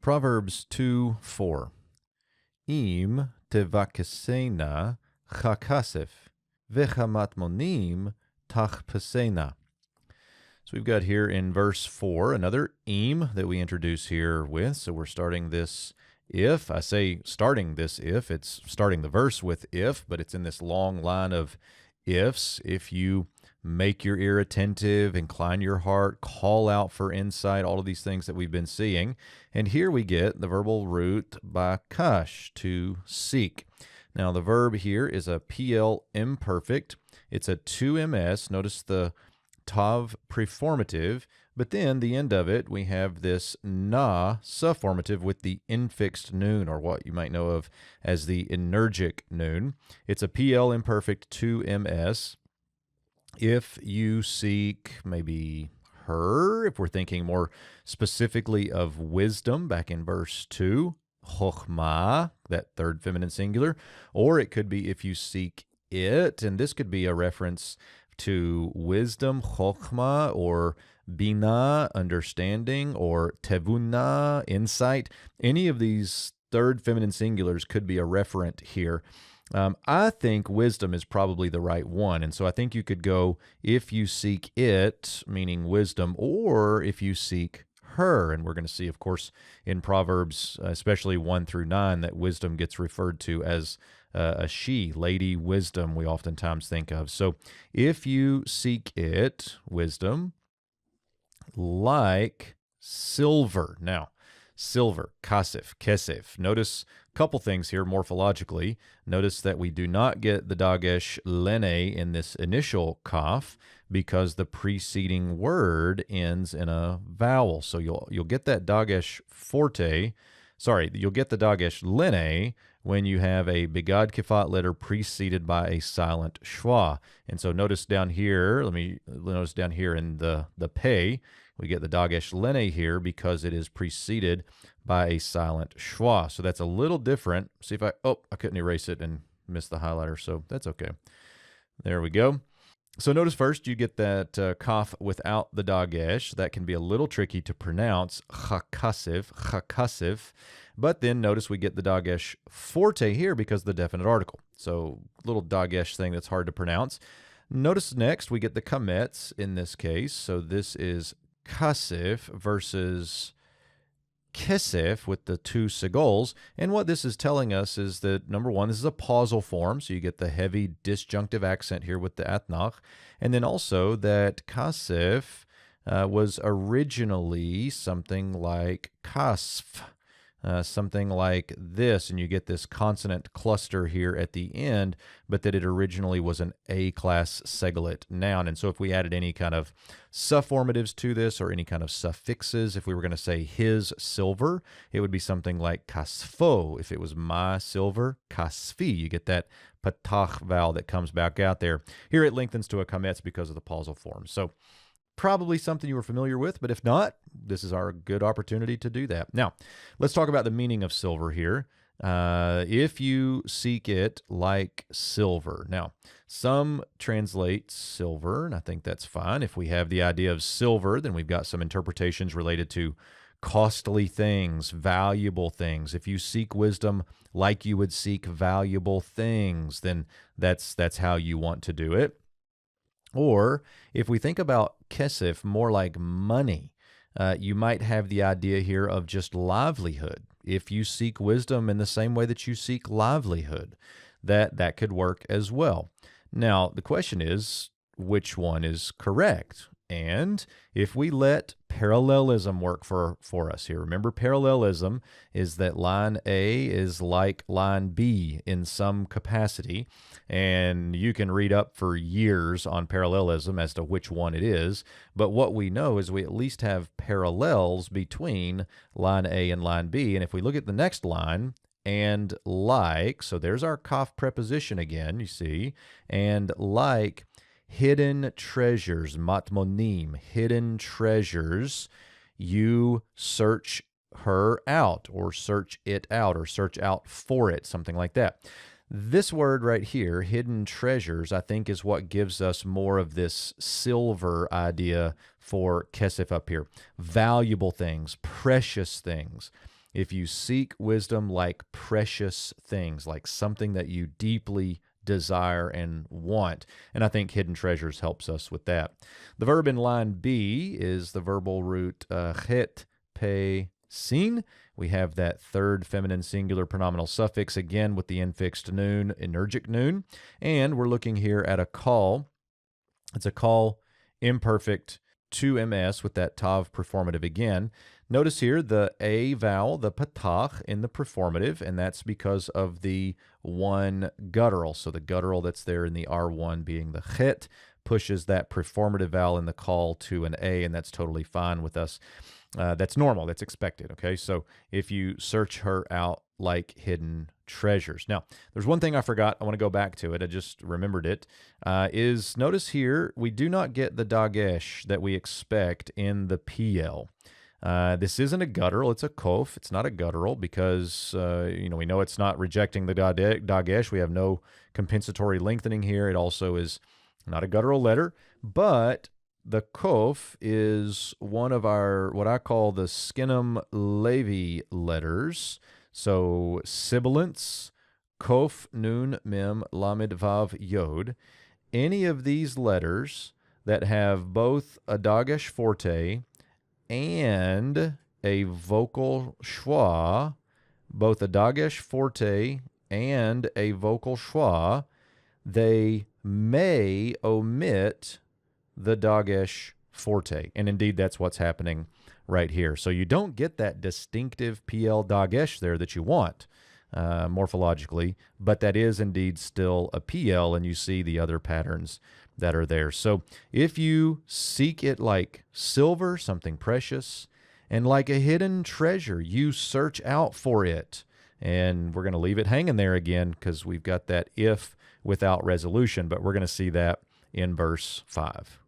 Proverbs 2:4. Im tevakesena chakasef, vechamatmonim tachpesena. So we've got here in verse 4 another im that we introduce here with. So we're starting this if. I say starting this if. It's starting the verse with if, but it's in this long line of ifs. If you make your ear attentive, incline your heart, call out for insight, all of these things that we've been seeing. And here we get the verbal root bakash, to seek. Now the verb here is a PL imperfect. It's a 2ms. Notice the tav preformative, but then the end of it, we have this na subformative with the infixed noon, or what you might know of as the energic noon. It's a PL imperfect 2ms. If you seek maybe her, if we're thinking more specifically of wisdom back in verse 2, chokhmah, that third feminine singular, or it could be if you seek it, and this could be a reference to wisdom, chokhmah, or bina, understanding, or tevuna, insight. Any of these third feminine singulars could be a referent here. I think wisdom is probably the right one. And so I think you could go if you seek it, meaning wisdom, or if you seek her. And we're going to see, of course, in Proverbs, especially 1-9, that wisdom gets referred to as a she, Lady Wisdom, we oftentimes think of. So if you seek it, wisdom, like silver. Now, silver, kasef, kesef. Notice a couple things here morphologically. Notice that we do not get the dagesh lene in this initial kaf because the preceding word ends in a vowel. So you'll get that dagesh forte. Sorry, you'll get the dagesh lene when you have a bigad kifat letter preceded by a silent schwa. And so notice down here, notice down here in the pei, we get the dagesh lene here because it is preceded by a silent schwa. So that's a little different. See if I couldn't erase it and miss the highlighter, so that's okay. There we go. So notice first you get that kaf without the dagesh. That can be a little tricky to pronounce, chakasif. But then notice we get the dagesh forte here because of the definite article. So little dagesh thing that's hard to pronounce. Notice next we get the kametz in this case. So this is kasif versus kesef with the two segols. And what this is telling us is that, number one, this is a pausal form, so you get the heavy disjunctive accent here with the atnach. And then also that kasef was originally something like kasf, something like this, and you get this consonant cluster here at the end, but that it originally was an A-class segolate noun. And so if we added any kind of sufformatives to this or any kind of suffixes, if we were going to say his silver, it would be something like kasfo. If it was my silver, kasfi. You get that patach vowel that comes back out there. Here it lengthens to a kametz because of the pausal form. So probably something you were familiar with, but if not, this is our good opportunity to do that. Now, let's talk about the meaning of silver here. If you seek it like silver. Now, some translate silver, and I think that's fine. If we have the idea of silver, then we've got some interpretations related to costly things, valuable things. If you seek wisdom like you would seek valuable things, then that's how you want to do it. Or if we think about kesef more like money, you might have the idea here of just livelihood. If you seek wisdom in the same way that you seek livelihood, that could work as well. Now, the question is, which one is correct? And if we let parallelism work for us here, remember parallelism is that line A is like line B in some capacity, and you can read up for years on parallelism as to which one it is, but what we know is we at least have parallels between line A and line B, and if we look at the next line, and like, so there's our kaf preposition again, you see, and like, hidden treasures, matmonim, hidden treasures, you search her out, or search it out, or search out for it, something like that. This word right here, hidden treasures, I think is what gives us more of this silver idea for kesef up here. Valuable things, precious things. if you seek wisdom like precious things, like something that you deeply desire and want. And I think hidden treasures helps us with that. The verb in line B is the verbal root het, pe, sin. We have that third feminine singular pronominal suffix again with the infixed noon, energic noon. And we're looking here at a call. It's a call imperfect to ms with that tav performative again. Notice here the a vowel, the patach in the performative, and that's because of the one guttural. So the guttural that's there in the R1 being the chet pushes that performative vowel in the call to an a, and that's totally fine with us. That's normal. That's expected. Okay, so if you search her out like hidden treasures. Now, there's one thing I forgot. I want to go back to it. I just remembered it. Is notice here we do not get the dagesh that we expect in the PL. This isn't a guttural. It's a kof. It's not a guttural because we know it's not rejecting the dagesh. We have no compensatory lengthening here. It also is not a guttural letter, but the kof is one of our, what I call the Skinnem Levy letters. So sibilants, kof, nun, mem, lamed, vav, yod. Any of these letters that have both a dagesh forte and a vocal schwa, both a dagesh forte and a vocal schwa, they may omit the dagesh forte. And indeed, that's what's happening right here. So you don't get that distinctive PL dagesh there that you want morphologically, but that is indeed still a PL, and you see the other patterns that are there. So if you seek it like silver, something precious, and like a hidden treasure, you search out for it. And we're going to leave it hanging there again because we've got that if without resolution, but we're going to see that in verse 5.